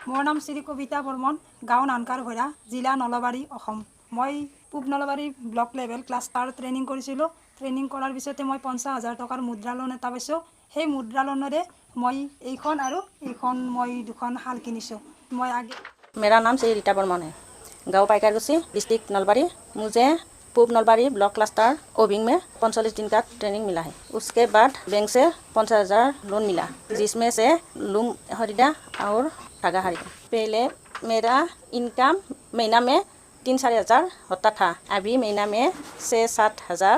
মোৰ নাম শ্ৰী কবিতা বৰ্মন, গাঁও নানকাৰ ভৈৰা, জিলা নলবাৰী, অসম। মই পূব Nalbari block level cluster training কৰিছিলোঁ। ট্ৰেইনিং কৰাৰ পিছতে মই 50,000 টকাৰ মুদ্ৰা লোন এটা পাইছোঁ। সেই মুদ্ৰা লোনেৰে মই এইখন আৰু এইখন মই দুখন শাল কিনিছোঁ। मेरा नाम श्री रीता बर्मन है। गाँव पाइकारगुसी, डिस्ट्रिक्ट नलबारी। मुझे पूब नलबारी ब्लॉक क्लस्टर ओबिंग में 45 दिन का ट्रेनिंग मिला है। उसके बाद बैंक से 50,000 लोन मिला, जिसमें से लूम खरीदा और धागा खरीदा। पहले मेरा इनकम महीना में 3-4 हज़ार होता था, अभी महीना में 6-7 हज़ार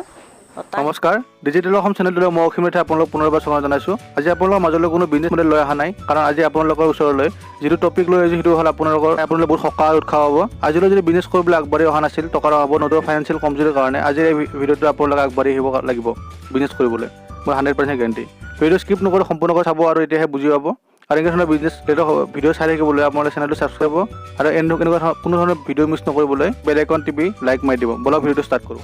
होता है। নমস্কাৰ, ডিজিটেল অসম চেনেলটোলৈ মই অসীম ৰেথা আপোনালোকক পুনৰবাৰ স্বাগতম জনাইছোঁ। আজি আপোনালোকৰ মাজলৈ কোনো বিজনেছ মডেল লৈ অহা নাই, কাৰণ আজি আপোনালোকৰ ওচৰলৈ যিটো টপিক লৈ আহিছোঁ সেইটো হ'ল আপোনালোকে বহুত সকাহ আৰু উৎসাহ হ'ব। আজিলৈ যদি বিজনেছ কৰিবলৈ আগবাঢ়ি অহা নাছিল, টকাৰ অভাৱ, নতুন ফাইনেন্সিয়েল কমজোৰিৰ কাৰণে আজিৰ এই ভিডিঅ'টো আপোনালোকে আগবাঢ়ি আহিব লাগিব বিজনেছ কৰিবলৈ। মই 100% গেৰাণ্টি। ভিডিঅ' স্কিপ নকৰি সম্পূৰ্ণকৈ চাব আৰু এতিয়াহে বুজি পাব। আৰু এনেকুৱা ধৰণৰ বিজনেছ ভিডিঅ' চাই থাকিবলৈ আপোনালোকে চেনেলটো ছাবস্ক্ৰাইব কৰিব আৰু এনেকুৱা কোনো ধৰণৰ ভিডিঅ' মিছ নকৰিবলৈ বেল আইকন টিপি লাইক মাৰি দিব। বলক ভিডিঅ'টো ষ্টাৰ্ট কৰোঁ।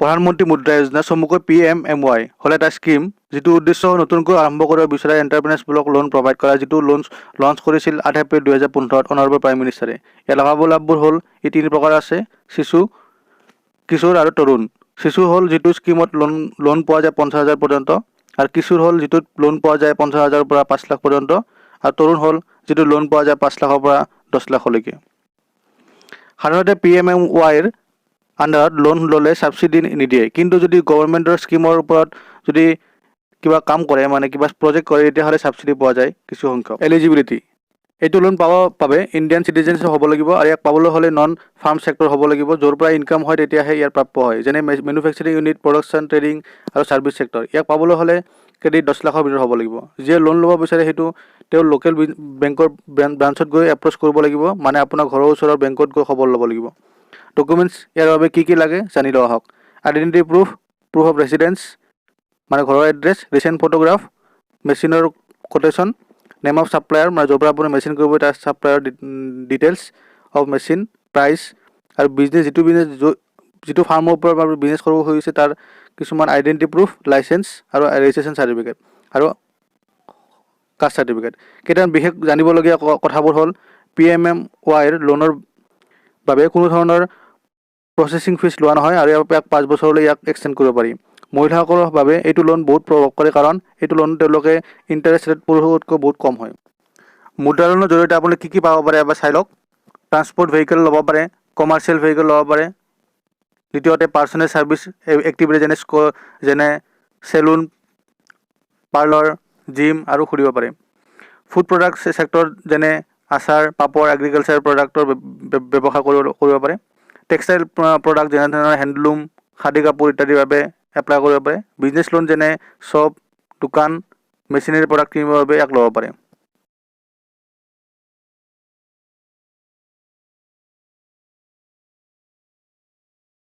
প্ৰধানমন্ত্ৰী মুদ্ৰা যোজনা চমুকৈ PMMY হ'ল এটা স্কিম যিটো উদ্দেশ্য নতুনকৈ আৰম্ভ কৰিব বিচৰা এণ্টাৰপ্ৰেনাৰ্ছবোৰক লোন প্ৰভাইড কৰা, যিটো লঞ্চ কৰিছিল 8 এপ্ৰিল 2015 অনাৰেবল প্ৰাইম মিনিষ্টাৰে। ইয়াৰ লাভালাভবোৰ হ'ল এই 3 প্ৰকাৰ আছে: শিশু, কিশোৰ আৰু তৰুণ। শিশু হ'ল যিটো স্কিমত লোন পোৱা যায় 50,000 পৰ্যন্ত, আৰু কিশোৰ হ'ল যিটোত লোন পোৱা যায় 50,000 পৰা 5 লাখ পৰ্যন্ত, আৰু তৰুণ হ'ল যিটো লোন পোৱা যায় 5 লাখৰ পৰা 10 লাখলৈকে। সাধাৰণতে PMMYৰ আণ্ডাৰত লোন ল'লে ছাবচিডি নিদিয়ে, কিন্তু যদি গভৰ্ণমেণ্টৰ স্কিমৰ ওপৰত যদি কিবা কাম কৰে, মানে কিবা প্ৰজেক্ট কৰে, তেতিয়াহ'লে ছাবচিডি পোৱা যায় কিছু সংখ্যক। এলিজিবিলিটি: এইটো লোন পাব বাবে ইণ্ডিয়ান চিটিজেনশ্বিপ হ'ব লাগিব, আৰু ইয়াক পাবলৈ হ'লে নন ফাৰ্ম ছেক্টৰ হ'ব লাগিব, য'ৰ পৰা ইনকাম হয় তেতিয়াহে ইয়াৰ প্ৰাপ্য হয়, যেনে মেনুফেকচাৰিং ইউনিট, প্ৰডাকশ্যন, ট্ৰেডিং আৰু ছাৰ্ভিচ ছেক্টৰ। ইয়াক পাবলৈ হ'লে ক্ৰেডিট 10 লাখৰ ভিতৰত হ'ব লাগিব। যিয়ে লোন ল'ব বিচাৰে সেইটো তেওঁৰ লোকেল বেংকৰ ব্ৰাঞ্চত গৈ এপ্ৰ'চ কৰিব লাগিব, মানে আপোনাৰ ঘৰৰ ওচৰৰ বেংকত গৈ খবৰ ল'ব লাগিব। ডকুমেণ্টছ ইয়াৰ বাবে কি লাগে জানি লোৱা হওক। আইডেণ্টিটি প্ৰুফ অফ ৰেচিডেঞ্চ, মানে ঘৰৰ এড্ৰেছ, ৰিচেণ্ট ফটোগ্ৰাফ, মেচিনৰ কোটেশ্যন, নেম অফ ছাপ্লায়াৰ, মানে য'ৰ পৰা আপুনি মেচিন কৰিব তাৰ supplier details of machine, price, আৰু যিটো ফাৰ্মৰ ওপৰত বিজনেছ কৰিব খুজিছে তাৰ কিছুমান আইডেণ্টিটি প্ৰুফ, লাইচেঞ্চ আৰু ৰেজিষ্ট্ৰেশ্যন চাৰ্টিফিকেট আৰু কাষ্ট চাৰ্টিফিকেট। কেইটামান বিশেষ জানিবলগীয়া কথাবোৰ হ'ল PMMYৰ লোনৰ বাবে কোনো ধৰণৰ প্ৰচেছিং ফিজ লোৱা নহয়, আৰু ইয়াক 5 বছৰলৈ ইয়াক এক্সটেণ্ড কৰিব পাৰি। মহিলাসকলৰ বাবে এইটো লোন বহুত প্ৰভাৱ কৰে, কাৰণ এইটো লোন তেওঁলোকে ইণ্টাৰেষ্ট ৰেট পৰিশোধতকৈ বহুত কম হয়। মুদ্ৰা লোনৰ জৰিয়তে আপুনি কি পাব পাৰে এবাৰ চাই লওক। ট্ৰান্সপৰ্ট ভেহিকেল ল'ব পাৰে, কমাৰ্চিয়েল ভেহিকেল ল'ব পাৰে। দ্বিতীয়তে পাৰ্চনেল ছাৰ্ভিচ এক্টিভিটি যেনে চেলুন, পাৰ্লাৰ, জিম আৰু খুলিব পাৰে। ফুড প্ৰডাক্ট ছেক্টৰ যেনে আচাৰ, পাপৰ, এগ্ৰিকালচাৰ প্ৰডাক্টৰ ব্যৱসায় কৰিব পাৰে। টেক্সটাইল প্ৰডাক্ট যেনে ধৰণৰ হেণ্ডলুম, খাদী কাপোৰ ইত্যাদিৰ বাবে এপ্লাই কৰিব পাৰে। বিজনেছ লোন যেনে শ্বপ, দোকান, মেচিনেৰী প্ৰডাক্ট কিনিবৰ বাবে ইয়াক ল'ব পাৰে।